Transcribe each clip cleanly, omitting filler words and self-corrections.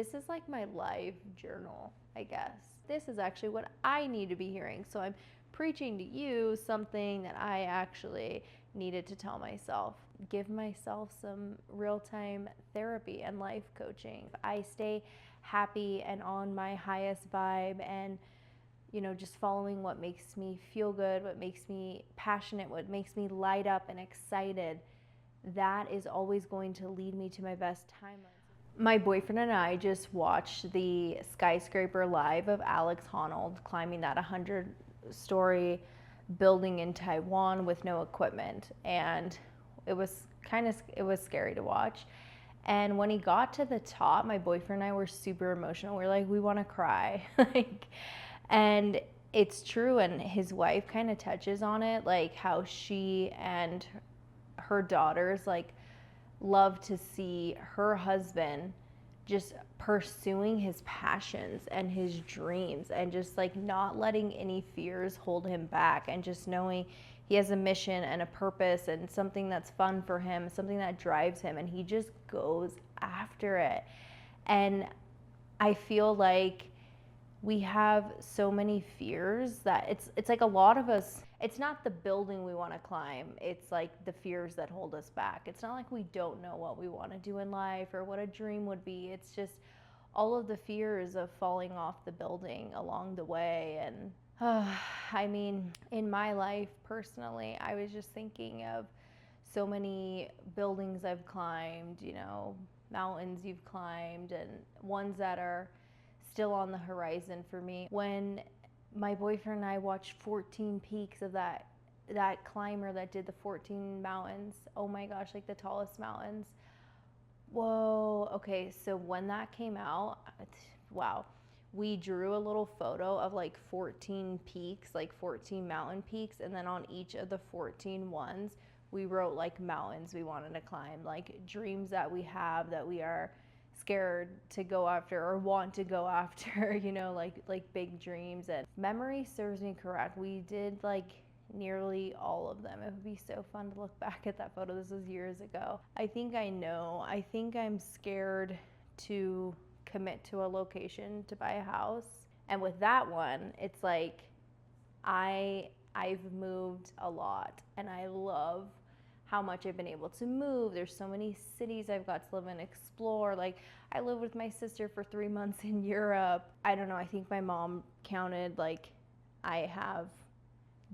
this is like my life journal, I guess. This is actually what I need to be hearing. So I'm preaching to you something that I actually needed to tell myself. Give myself some real-time therapy and life coaching. I stay happy and on my highest vibe and just following what makes me feel good, what makes me passionate, what makes me light up and excited. That is always going to lead me to my best timelines. My boyfriend and I just watched the skyscraper live of Alex Honnold climbing that 100-story building in Taiwan with no equipment, and it was scary to watch. And when he got to the top, my boyfriend and I were super emotional. We were like, we want to cry. And it's true, and his wife kind of touches on it, like how she and her daughters love to see her husband just pursuing his passions and his dreams and just not letting any fears hold him back, and just knowing he has a mission and a purpose and something that's fun for him, something that drives him, and he just goes after it. And I feel like we have so many fears that it's like a lot of us, it's not the building we want to climb, it's like the fears that hold us back. It's not like we don't know what we want to do in life or what a dream would be. It's just all of the fears of falling off the building along the way. And I mean, in my life personally, I was just thinking of so many buildings I've climbed, mountains you've climbed, and ones that are still on the horizon for me. When my boyfriend and I watched 14 peaks of that climber that did the 14 mountains, oh my gosh, like the tallest mountains. Whoa, okay, so when that came out, wow, we drew a little photo of 14 peaks, 14 mountain peaks, and then on each of the 14 ones, we wrote mountains we wanted to climb, dreams that we have that we are scared to go after or want to go after, like big dreams. And memory serves me correct, we did nearly all of them. It would be so fun to look back at that photo. This was years ago. I think I'm scared to commit to a location to buy a house. And with that one, it's I've moved a lot, and I love how much I've been able to move. There's so many cities I've got to live and explore. I lived with my sister for 3 months in Europe. I don't know, I think my mom counted, I have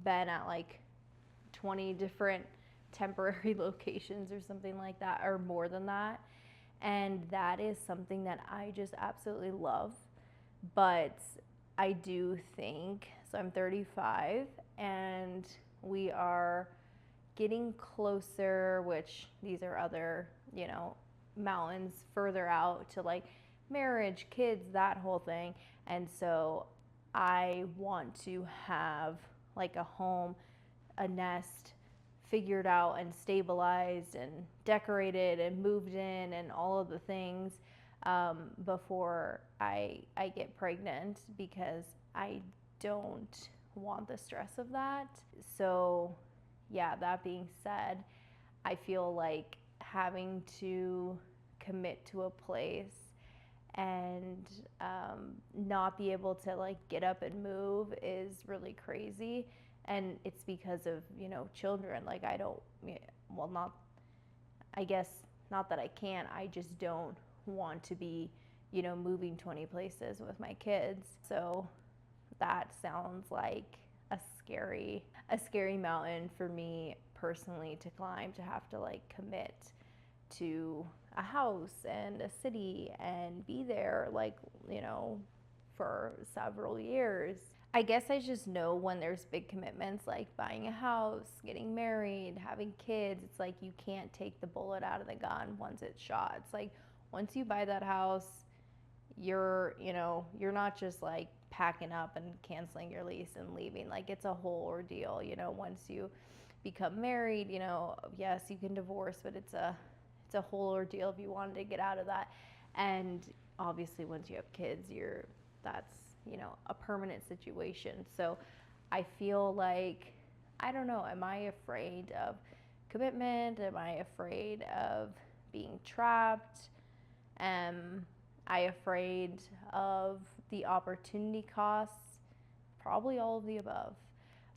been at 20 different temporary locations or something like that, or more than that. And that is something that I just absolutely love. But I do think, so I'm 35 and we are getting closer, which these are other, mountains further out to marriage, kids, that whole thing. And so I want to have a home, a nest figured out and stabilized and decorated and moved in and all of the things before I get pregnant, because I don't want the stress of that. So yeah, that being said, I feel like having to commit to a place and not be able to get up and move is really crazy. And it's because of children. I don't, well, not, I guess not that I can't, I just don't want to be moving 20 places with my kids. So that sounds like a scary mountain for me personally to climb, to have to commit to a house and a city and be there for several years. I guess I just know when there's big commitments like buying a house, getting married, having kids, it's you can't take the bullet out of the gun once it's shot. It's once you buy that house, you're not just packing up and canceling your lease and leaving. It's a whole ordeal, once you become married, yes, you can divorce, but it's a whole ordeal if you wanted to get out of that. And obviously once you have kids, that's a permanent situation. So I feel I don't know, am I afraid of commitment? Am I afraid of being trapped? I afraid of the opportunity costs? Probably all of the above.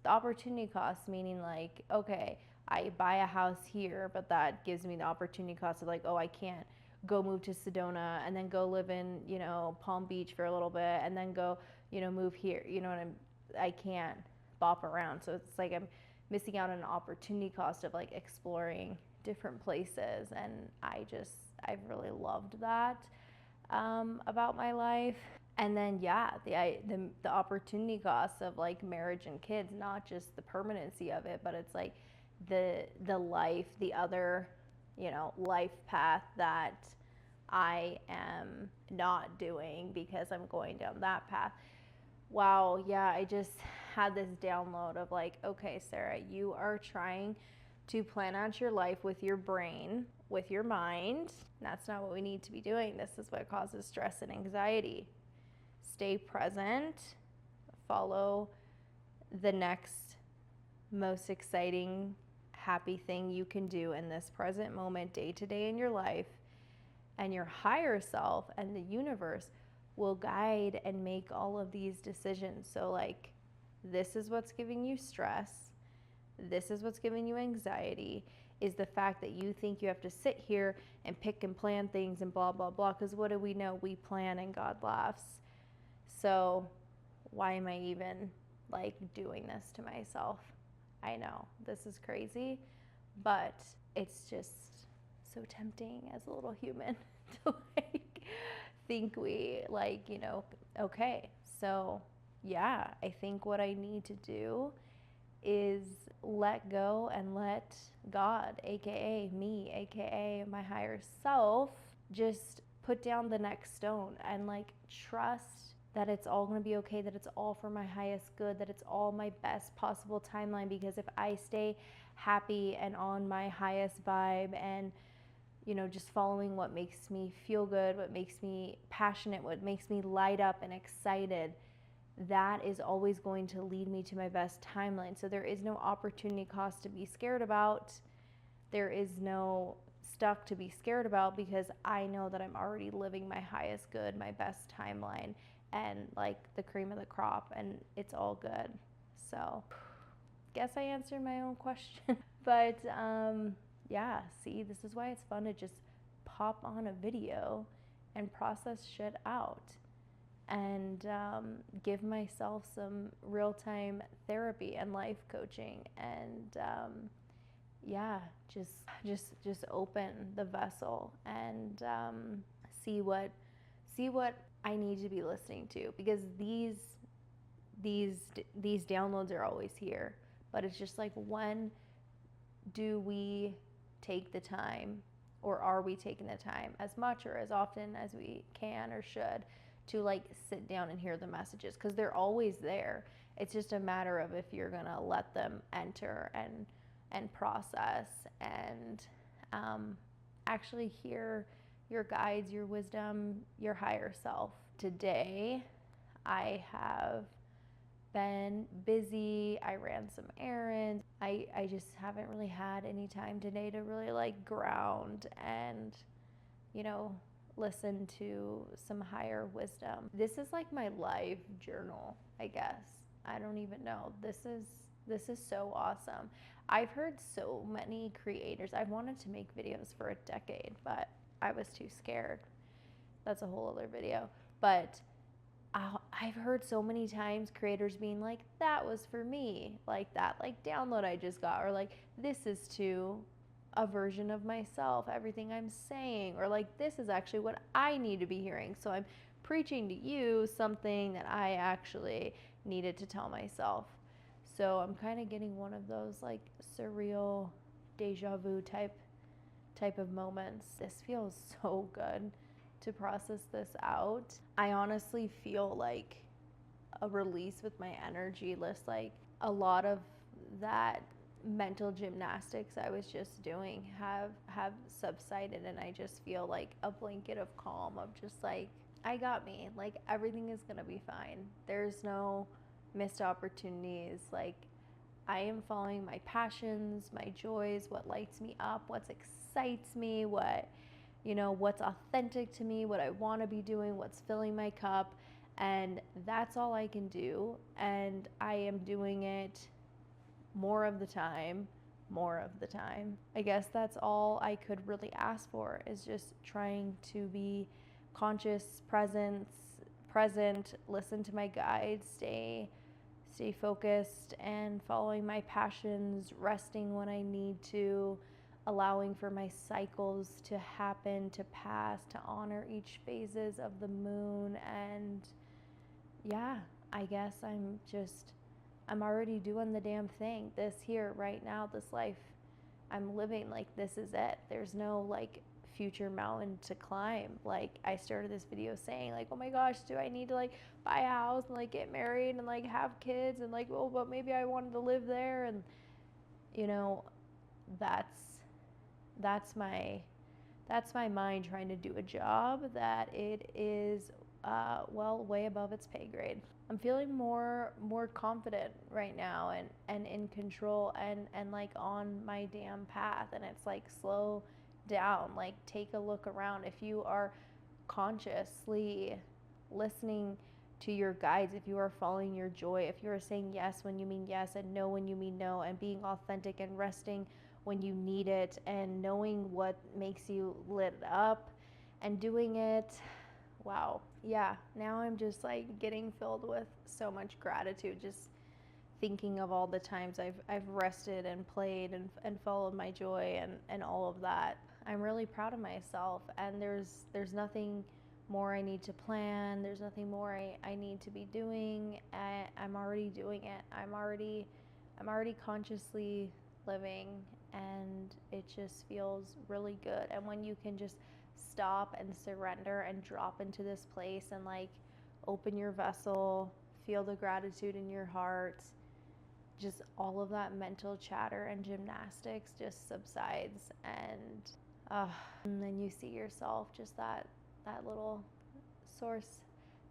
The opportunity costs meaning like, okay, I buy a house here, but that gives me the opportunity cost of like, oh, I can't go move to Sedona and then go live in, Palm Beach for a little bit and then go, move here. I can't bop around. So it's like I'm missing out on an opportunity cost of like exploring different places. And I've really loved that about my life. And then the opportunity costs of like marriage and kids, not just the permanency of it, but it's like the life, the other, life path that I am not doing because I'm going down that path. Wow, yeah, I just had this download of like, okay, Sarah, you are trying to plan out your life with your brain, with your mind. That's not what we need to be doing. This is what causes stress and anxiety. Stay present, follow the next most exciting, happy thing you can do in this present moment, day to day in your life, and your higher self and the universe will guide and make all of these decisions. So like, this is what's giving you stress. This is what's giving you anxiety, is the fact that you think you have to sit here and pick and plan things and blah, blah, blah. Because what do we know? We plan and God laughs. So why am I even like doing this to myself? I know this is crazy, but it's just so tempting as a little human to like think we like, okay. So yeah, I think what I need to do is let go and let God, aka me, aka my higher self, just put down the next stone and like trust that it's all going to be okay, that it's all for my highest good, that it's all my best possible timeline. Because if I stay happy and on my highest vibe and just following what makes me feel good, what makes me passionate, what makes me light up and excited, that is always going to lead me to my best timeline. So there is no opportunity cost to be scared about. There is no stuck to be scared about, because I know that I'm already living my highest good, my best timeline, and like the cream of the crop, and it's all good. So guess I answered my own question. But yeah, see, this is why it's fun to just pop on a video and process shit out and give myself some real-time therapy and life coaching, and yeah, just open the vessel and see what I need to be listening to, because these downloads are always here, but it's just like, when do we take the time, or are we taking the time as much or as often as we can or should to like sit down and hear the messages? Because they're always there. It's just a matter of if you're gonna let them enter and process and actually hear your guides, your wisdom, your higher self. Today, I have been busy. I ran some errands. I just haven't really had any time today to really like ground and, listen to some higher wisdom. This is like my live journal, I guess. I don't even know. This is so awesome. I've heard so many creators. I've wanted to make videos for a decade, but I was too scared. That's a whole other video. But I've heard so many times creators being like, that was for me, like that like download I just got, or like, this is to a version of myself, everything I'm saying, or like, this is actually what I need to be hearing. So I'm preaching to you something that I actually needed to tell myself. So I'm kind of getting one of those like surreal deja vu type of moments. This feels so good to process this out. I honestly feel like a release with my energy list. Like a lot of that mental gymnastics I was just doing have subsided, and I just feel like a blanket of calm of just like, I got me. Like everything is gonna be fine. There's no missed opportunities. Like I am following my passions, my joys, what lights me up, what excites me, what you know, what's authentic to me, what I want to be doing, what's filling my cup. And that's all I can do. And I am doing it more of the time. I guess that's all I could really ask for, is just trying to be conscious, present, listen to my guides, stay focused and following my passions, resting when I need to, allowing for my cycles to happen, to pass, to honor each phases of the moon. And yeah, I guess I'm already doing the damn thing. This here, right now, this life I'm living, like, this is it. There's no like future mountain to climb. Like, I started this video saying like, oh my gosh, do I need to like buy a house and like get married and like have kids and like, oh, but maybe I wanted to live there. And you know, that's my mind trying to do a job that it is well, way above its pay grade. I'm feeling more confident right now, and in control, and like on my damn path. And it's like, slow down, like take a look around. If you are consciously listening to your guides, if you are following your joy, if you are saying yes when you mean yes and no when you mean no, and being authentic and resting when you need it, and knowing what makes you lit up and doing it. Wow. Yeah, now I'm just like getting filled with so much gratitude, just thinking of all the times I've rested and played and followed my joy, and all of that. I'm really proud of myself, and there's nothing more I need to plan. There's nothing more I need to be doing. I'm already doing it. I'm already consciously living, and it just feels really good. And when you can just stop and surrender and drop into this place and like open your vessel, feel the gratitude in your heart, just all of that mental chatter and gymnastics just subsides. And then you see yourself, just that little source,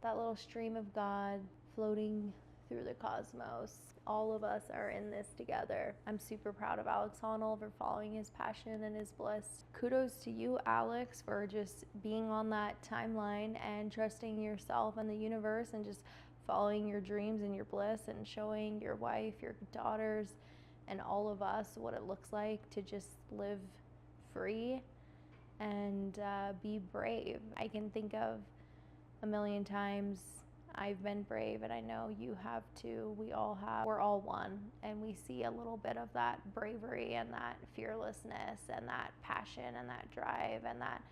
that little stream of God floating through the cosmos. All of us are in this together. I'm super proud of Alex Honnold for following his passion and his bliss. Kudos to you, Alex, for just being on that timeline and trusting yourself and the universe, and just following your dreams and your bliss, and showing your wife, your daughters, and all of us what it looks like to just live free and be brave. I can think of a million times I've been brave, and I know you have too. We all have. We're all one, and we see a little bit of that bravery and that fearlessness and that passion and that drive and that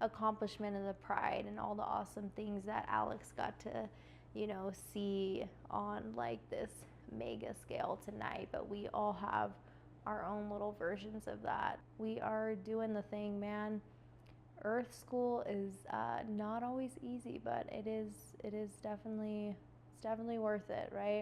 accomplishment and the pride and all the awesome things that Alex got to, you know, see on like this mega scale tonight. But we all have our own little versions of that. We are doing the thing, man. Earth school is not always easy, but it's definitely worth it, right?